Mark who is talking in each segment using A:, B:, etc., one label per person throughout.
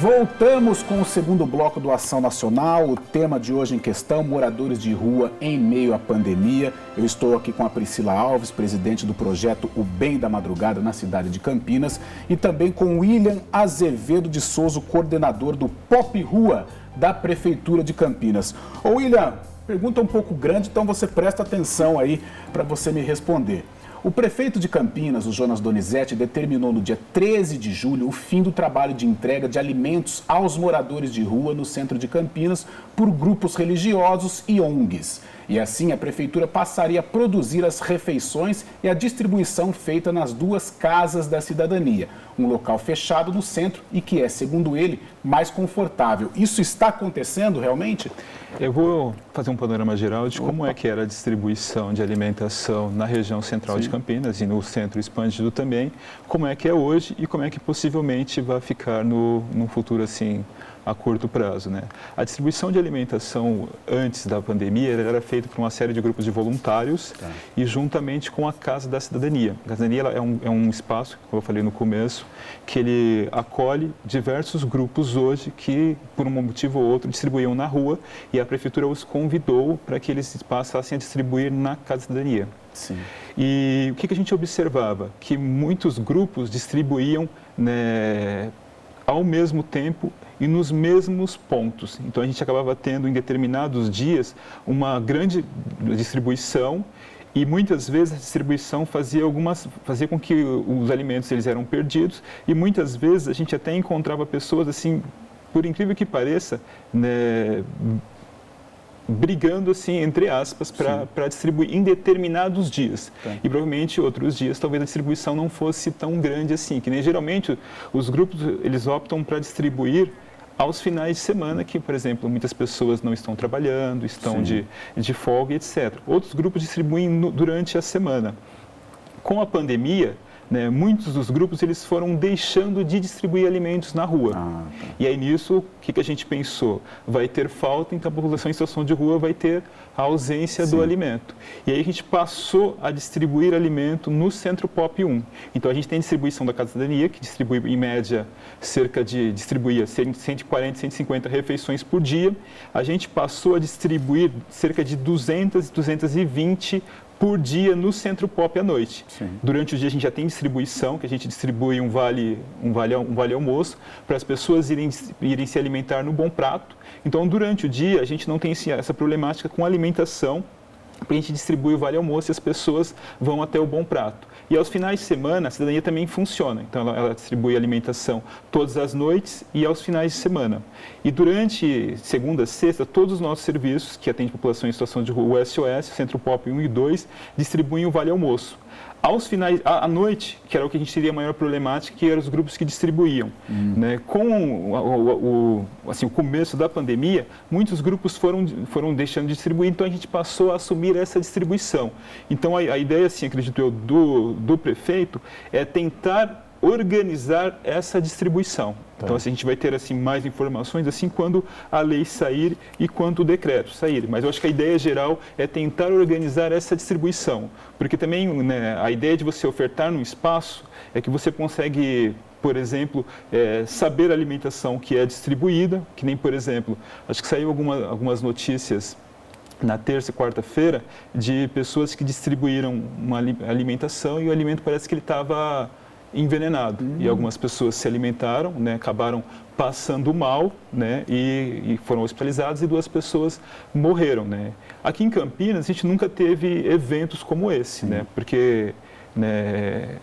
A: Voltamos com o segundo bloco do Ação Nacional. O tema de hoje em questão, moradores de rua em meio à pandemia. Eu estou aqui com a Priscila Alves, presidente do projeto O Bem da Madrugada na cidade de Campinas, e também com William Azevedo de Souza, coordenador do Pop Rua da Prefeitura de Campinas. Ô William, pergunta um pouco grande, então você presta atenção aí para você me responder. O prefeito de Campinas, o Jonas Donizete, determinou no dia 13 de julho o fim do trabalho de entrega de alimentos aos moradores de rua no centro de Campinas por grupos religiosos e ONGs. E assim a prefeitura passaria a produzir as refeições e a distribuição feita nas duas casas da cidadania. Um local fechado no centro e que é, segundo ele, mais confortável. Isso está acontecendo realmente?
B: Eu vou fazer um panorama geral de como é que era a distribuição de alimentação na região central de Campinas e no centro expandido também, como é que é hoje e como é que possivelmente vai ficar no futuro assim a curto prazo, né? A distribuição de alimentação antes da pandemia era feita por uma série de grupos de voluntários e juntamente com a Casa da Cidadania. A Casa da Cidadania é um espaço, como eu falei no começo, que ele acolhe diversos grupos hoje que, por um motivo ou outro, distribuíam na rua e a Prefeitura os convidou para que eles passassem a distribuir na Casa da Cidadania.
A: Sim.
B: E o que a gente observava? Que muitos grupos distribuíam, né, ao mesmo tempo e nos mesmos pontos. Então a gente acabava tendo em determinados dias uma grande distribuição e muitas vezes a distribuição fazia com que os alimentos eles eram perdidos e muitas vezes a gente até encontrava pessoas assim, por incrível que pareça, né, brigando assim, entre aspas, para distribuir em determinados dias. E provavelmente outros dias talvez a distribuição não fosse tão grande assim, que nem geralmente os grupos eles optam para distribuir aos finais de semana, que, por exemplo, muitas pessoas não estão trabalhando, estão de folga, etc. Outros grupos distribuem durante a semana. Com a pandemia, né, muitos dos grupos eles foram deixando de distribuir alimentos na rua. E aí nisso, o que a gente pensou? Vai ter falta, então a população em situação de rua vai ter a ausência do alimento. E aí a gente passou a distribuir alimento no Centro Pop 1. Então a gente tem distribuição da Casa da Cidadania, que distribui em média distribuía 140, 150 refeições por dia. A gente passou a distribuir cerca de 200, 220 por dia no Centro Pop à noite. Durante o dia a gente já tem distribuição, que a gente distribui um vale almoço para as pessoas irem se alimentar no Bom Prato. Então, durante o dia a gente não tem essa problemática com alimentação, porque a gente distribui o vale almoço e as pessoas vão até o Bom Prato. E aos finais de semana a cidadania também funciona, então ela distribui alimentação todas as noites e aos finais de semana. E durante segunda, sexta, todos os nossos serviços que atendem população em situação de rua, o SOS, o Centro Pop 1 e 2, distribuem o vale almoço. Aos finais, à noite, que era o que a gente teria a maior problemática, que eram os grupos que distribuíam. Né? Com o começo da pandemia, muitos grupos foram deixando de distribuir, então a gente passou a assumir essa distribuição. Então a ideia, assim, acredito eu, do prefeito é tentar organizar essa distribuição. Então, assim, a gente vai ter assim, mais informações assim quando a lei sair e quando o decreto sair. Mas eu acho que a ideia geral é tentar organizar essa distribuição. Porque também, né, a ideia de você ofertar num espaço é que você consegue, por exemplo, saber a alimentação que é distribuída, que nem, por exemplo, acho que saiu algumas notícias na terça e quarta-feira de pessoas que distribuíram uma alimentação e o alimento parece que ele estava envenenado. E algumas pessoas se alimentaram, né, acabaram passando mal, né, e foram hospitalizadas e 2 pessoas morreram, né. Aqui em Campinas a gente nunca teve eventos como esse, né, porque, né,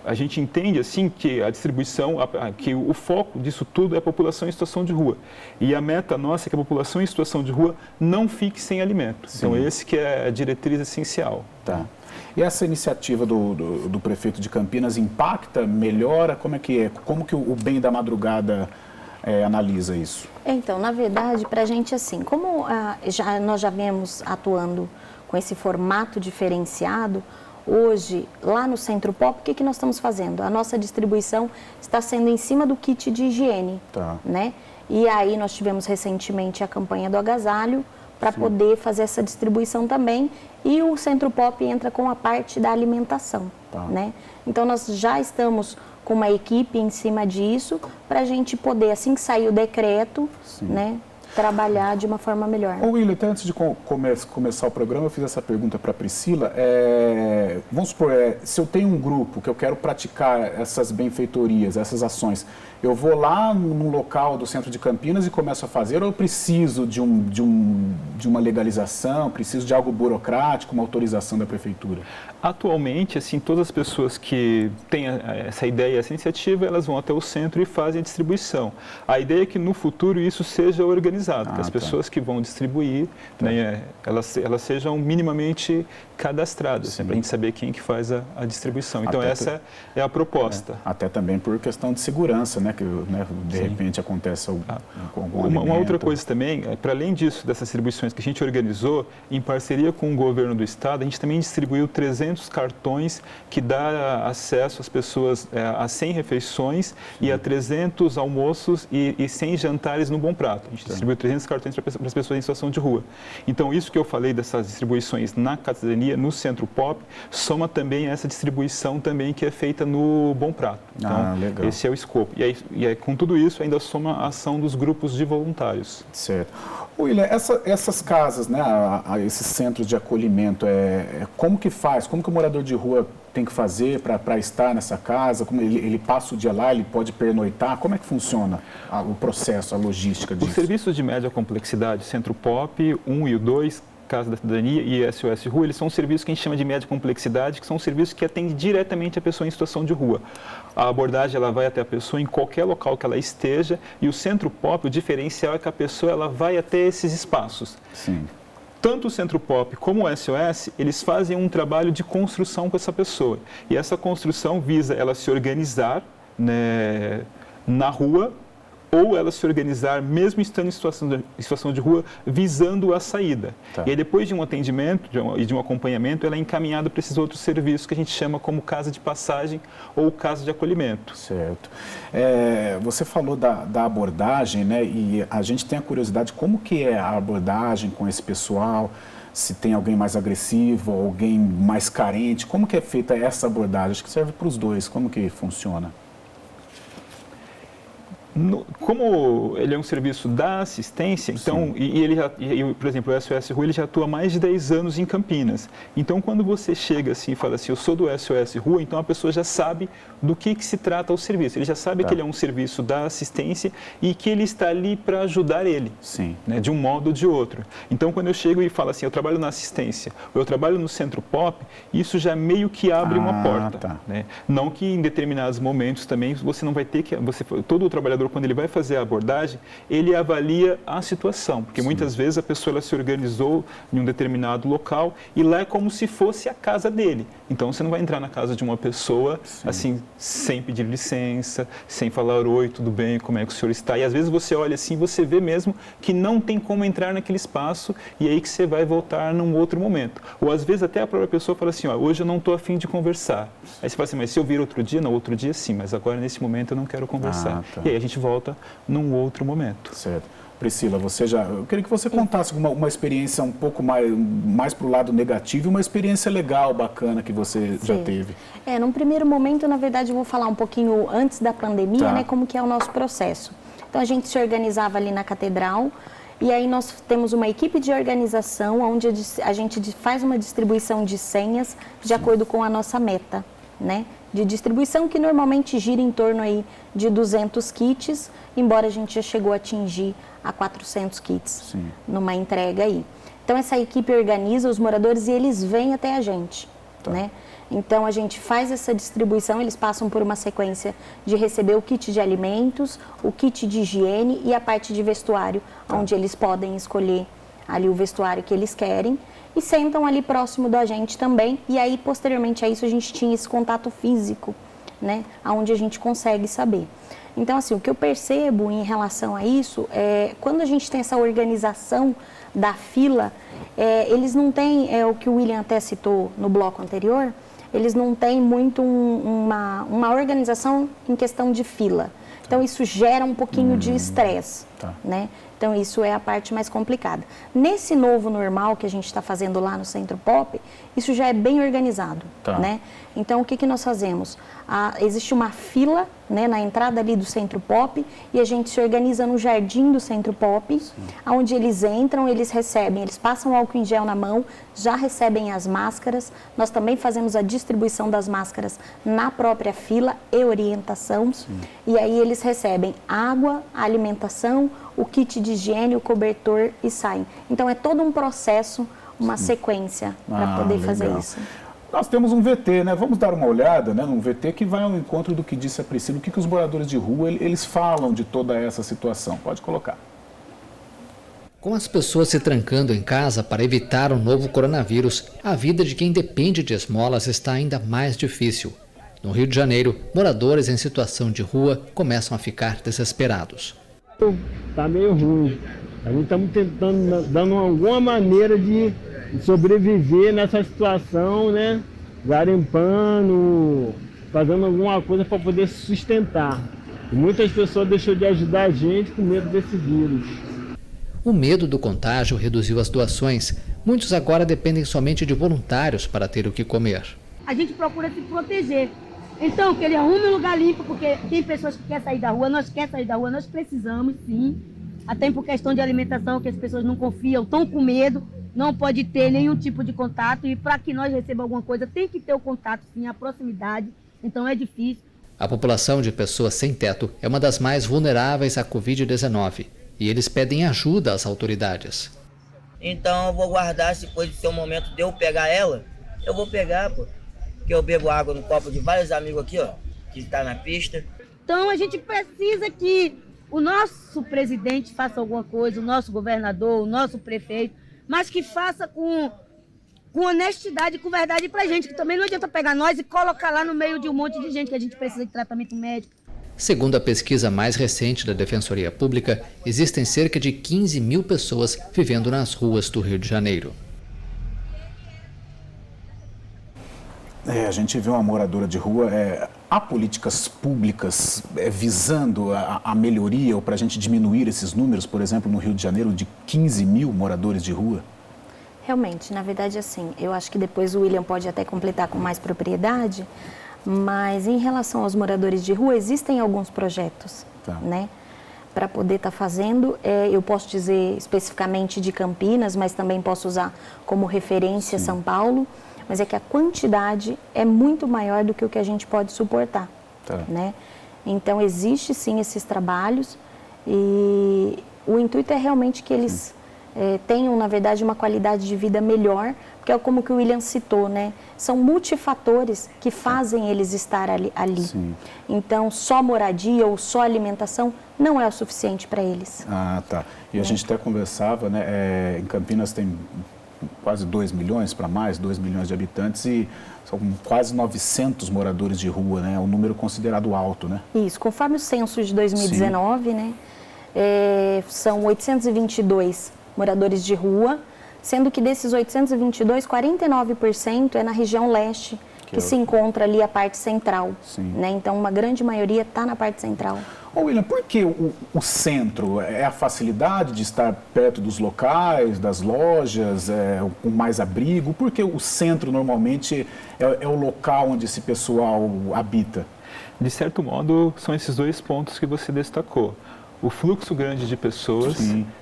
B: a gente entende assim que a distribuição, que o foco disso tudo é a população em situação de rua. E a meta nossa é que a população em situação de rua não fique sem alimento. Então esse que é a diretriz essencial.
A: E essa iniciativa do prefeito de Campinas impacta, melhora? Como é que é? Como que o Bem da Madrugada analisa isso?
C: Então, na verdade, para a gente assim, como nós já viemos atuando com esse formato diferenciado, hoje, lá no Centro Pop, o que nós estamos fazendo? A nossa distribuição está sendo em cima do kit de higiene, né? E aí nós tivemos recentemente a campanha do agasalho, para poder fazer essa distribuição também, e o Centro Pop entra com a parte da alimentação.
A: Tá.
C: Né? Então, nós já estamos com uma equipe em cima disso para a gente poder, assim que sair o decreto, né, trabalhar de uma forma melhor.
A: Ô William, até antes de começar o programa, eu fiz essa pergunta para a Priscila. Vamos supor, se eu tenho um grupo que eu quero praticar essas benfeitorias, essas ações, eu vou lá no local do centro de Campinas e começo a fazer, ou eu preciso de uma legalização, preciso de algo burocrático, uma autorização da prefeitura?
B: Atualmente, assim, todas as pessoas que têm essa ideia, essa iniciativa, elas vão até o centro e fazem a distribuição. A ideia é que no futuro isso seja organizado, que as pessoas que vão distribuir, né, elas sejam minimamente cadastradas, para a gente saber quem que faz a distribuição. Então essa é a proposta.
A: Até também por questão de segurança, né, que de repente acontece algum alimento.
B: Uma outra coisa também, para além disso, dessas distribuições que a gente organizou, em parceria com o governo do estado, a gente também distribuiu 300 cartões que dá acesso às pessoas a 100 refeições e a 300 almoços e 100 jantares no Bom Prato. A gente distribuiu 300 cartões para as pessoas em situação de rua. Então, isso que eu falei dessas distribuições na Catedrania, no Centro Pop, soma também essa distribuição também que é feita no Bom Prato. Então,
A: legal.
B: Esse é o escopo. E aí, com tudo isso, ainda soma a ação dos grupos de voluntários.
A: Certo. William, essas casas, né, esses centros de acolhimento, como que faz? Como que o morador de rua tem que fazer para estar nessa casa? Como ele passa o dia lá, ele pode pernoitar? Como é que funciona o processo, a logística disso?
B: Os serviços de média complexidade, Centro Pop, 1 e o 2, Casa da Cidadania e SOS Rua, eles são serviços que a gente chama de média complexidade, que são serviços que atendem diretamente a pessoa em situação de rua. A abordagem ela vai até a pessoa em qualquer local que ela esteja, e o Centro Pop, o diferencial é que a pessoa ela vai até esses espaços.
A: Sim.
B: Tanto o Centro Pop como o SOS, eles fazem um trabalho de construção com essa pessoa. E essa construção visa ela se organizar, né, na rua, ou ela se organizar, mesmo estando em situação de rua, visando a saída.
A: Tá.
B: E aí, depois de um atendimento e de um acompanhamento, ela é encaminhada para esses outros serviços que a gente chama como casa de passagem ou casa de acolhimento.
A: Certo. Você falou da abordagem, né? E a gente tem a curiosidade, como que é a abordagem com esse pessoal? Se tem alguém mais agressivo, alguém mais carente, como que é feita essa abordagem? Acho que serve para os dois, como que funciona?
B: Como ele é um serviço da assistência, então, por exemplo, o SOS Rua ele já atua há mais de 10 anos em Campinas. Então, quando você chega assim e fala assim, eu sou do SOS Rua, então a pessoa já sabe do que se trata o serviço. Ele já sabe que ele é um serviço da assistência e que ele está ali para ajudar ele, né, de um modo ou de outro. Então, quando eu chego e falo assim, eu trabalho na assistência, ou eu trabalho no Centro Pop, isso já meio que abre uma porta. Né? Não que em determinados momentos também você não vai ter que... todo o trabalhador, quando ele vai fazer a abordagem, ele avalia a situação, porque muitas vezes a pessoa ela se organizou em um determinado local e lá é como se fosse a casa dele. Então você não vai entrar na casa de uma pessoa assim, sem pedir licença, sem falar oi, tudo bem, como é que o senhor está? E às vezes você olha assim, você vê mesmo que não tem como entrar naquele espaço e aí que você vai voltar num outro momento. Ou às vezes até a própria pessoa fala assim, hoje eu não estou a fim de conversar. Aí você fala assim, mas se eu vir outro dia? Não, outro dia sim, mas agora nesse momento eu não quero conversar. E aí a gente volta num outro momento.
A: Certo. Priscila, eu queria que você contasse uma experiência um pouco mais para o lado negativo e uma experiência legal, bacana que você já teve.
C: Num primeiro momento, na verdade, eu vou falar um pouquinho antes da pandemia, né, como que é o nosso processo. Então, a gente se organizava ali na Catedral e aí nós temos uma equipe de organização onde a gente faz uma distribuição de senhas de acordo com a nossa meta, né? De distribuição que normalmente gira em torno aí de 200 kits, embora a gente já chegou a atingir a 400 kits numa entrega aí. Então essa equipe organiza os moradores e eles vêm até a gente, né? Então a gente faz essa distribuição, eles passam por uma sequência de receber o kit de alimentos, o kit de higiene e a parte de vestuário, onde eles podem escolher ali o vestuário que eles querem. E sentam ali próximo da gente também, e aí posteriormente a isso a gente tinha esse contato físico, né, onde a gente consegue saber. Então assim, o que eu percebo em relação a isso é, quando a gente tem essa organização da fila, eles não têm, o que o William até citou no bloco anterior, eles não têm muito uma organização em questão de fila. Então isso gera um pouquinho de estresse, né? Então, isso é a parte mais complicada. Nesse novo normal que a gente está fazendo lá no Centro Pop, isso já é bem organizado, né? Então, o que nós fazemos? Existe uma fila, né, na entrada ali do Centro Pop e a gente se organiza no jardim do Centro Pop, onde eles entram, eles recebem, eles passam álcool em gel na mão, já recebem as máscaras. Nós também fazemos a distribuição das máscaras na própria fila e orientação. E aí eles recebem água, alimentação, o kit de higiene, o cobertor e saem. Então, é todo um processo, uma sequência para poder fazer isso.
A: Nós temos um VT, né? Vamos dar uma olhada, né? Num VT que vai ao encontro do que disse a Priscila, o que os moradores de rua, eles falam de toda essa situação. Pode colocar.
D: Com as pessoas se trancando em casa para evitar o novo coronavírus, a vida de quem depende de esmolas está ainda mais difícil. No Rio de Janeiro, moradores em situação de rua começam a ficar desesperados.
E: Está meio ruim. A gente estamos tentando, dando alguma maneira de sobreviver nessa situação, né? Garimpando, fazendo alguma coisa para poder se sustentar. E muitas pessoas deixou de ajudar a gente com medo desse vírus.
D: O medo do contágio reduziu as doações. Muitos agora dependem somente de voluntários para ter o que comer.
F: A gente procura se proteger. Então, que ele arrume um lugar limpo, porque tem pessoas que querem sair da rua, nós queremos sair da rua, nós precisamos sim. Até por questão de alimentação, que as pessoas não confiam, estão com medo, não pode ter nenhum tipo de contato. E para que nós recebamos alguma coisa, tem que ter o contato, sim, a proximidade. Então é difícil.
D: A população de pessoas sem teto é uma das mais vulneráveis à Covid-19. E eles pedem ajuda às autoridades.
G: Então eu vou guardar, se for ser o momento de eu pegar ela, eu vou pegar, pô. Porque eu bebo água no copo de vários amigos aqui, ó, que está na pista.
F: Então a gente precisa que o nosso presidente faça alguma coisa, o nosso governador, o nosso prefeito, mas que faça com honestidade e com verdade pra gente, que também não adianta pegar nós e colocar lá no meio de um monte de gente que a gente precisa de tratamento médico.
D: Segundo a pesquisa mais recente da Defensoria Pública, existem cerca de 15 mil pessoas vivendo nas ruas do Rio de Janeiro.
A: A gente vê uma moradora de rua. Há políticas públicas visando a melhoria ou para a gente diminuir esses números, por exemplo, no Rio de Janeiro, de 15 mil moradores de rua?
C: Realmente, na verdade, assim, eu acho que depois o William pode até completar com mais propriedade, mas em relação aos moradores de rua, existem alguns projetos, né, para poder estar fazendo. Eu posso dizer especificamente de Campinas, mas também posso usar como referência São Paulo, mas é que a quantidade é muito maior do que o que a gente pode suportar, né? Então, existe sim esses trabalhos e o intuito é realmente que eles tenham, na verdade, uma qualidade de vida melhor, porque é como que o William citou, né? São multifatores que fazem eles estar ali. Então, só moradia ou só alimentação não é o suficiente para eles.
A: E a gente até conversava, né? Em Campinas tem quase 2 milhões para mais, 2 milhões de habitantes e são quase 900 moradores de rua, né? É um número considerado alto, né?
C: Isso, conforme o censo de 2019, né? São 822 moradores de rua, sendo que desses 822, 49% é na região leste, que se encontra ali a parte central, né? Então, uma grande maioria está na parte central.
A: William, por que o centro? É a facilidade de estar perto dos locais, das lojas, com mais abrigo? Por que o centro normalmente é o local onde esse pessoal habita?
B: De certo modo, são esses dois pontos que você destacou. O fluxo grande de pessoas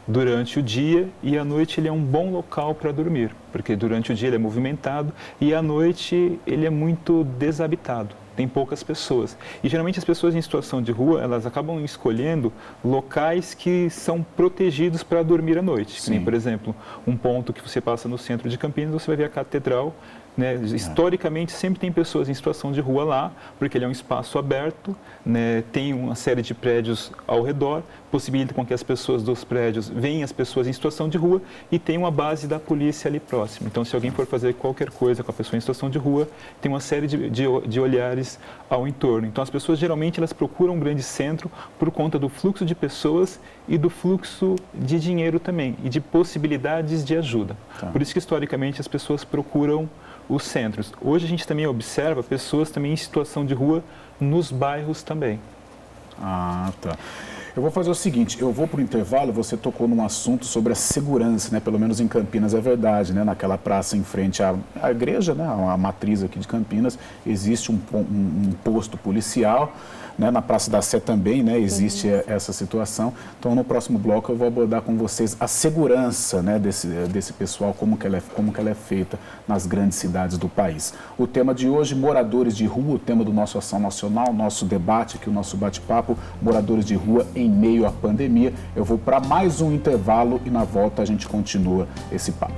B: durante o dia e à noite ele é um bom local para dormir, porque durante o dia ele é movimentado e à noite ele é muito desabitado. Tem poucas pessoas. E geralmente as pessoas em situação de rua, elas acabam escolhendo locais que são protegidos para dormir à noite. Que nem, por exemplo, um ponto que você passa no centro de Campinas, você vai ver a catedral, né? Historicamente sempre tem pessoas em situação de rua lá, porque ele é um espaço aberto, né? Tem uma série de prédios ao redor, possibilita com que as pessoas dos prédios vejam as pessoas em situação de rua e tem uma base da polícia ali próxima. Então, se alguém for fazer qualquer coisa com a pessoa em situação de rua, tem uma série de olhares ao entorno. Então, as pessoas geralmente elas procuram um grande centro por conta do fluxo de pessoas e do fluxo de dinheiro também e de possibilidades de ajuda. Por isso que, historicamente, as pessoas procuram os centros. Hoje a gente também observa pessoas também em situação de rua nos bairros também.
A: Eu vou fazer o seguinte, eu vou para o intervalo, você tocou num assunto sobre a segurança, né? Pelo menos em Campinas é verdade, né? Naquela praça em frente à igreja, né? A matriz aqui de Campinas, existe um posto policial, né? Na Praça da Sé também, né? Existe essa situação. Então, no próximo bloco eu vou abordar com vocês a segurança, né? desse pessoal, como que ela é feita nas grandes cidades do país. O tema de hoje, moradores de rua, o tema do nosso Ação Nacional, nosso debate aqui, o nosso bate-papo, moradores de rua em meio à pandemia. Eu vou para mais um intervalo e na volta a gente continua esse papo.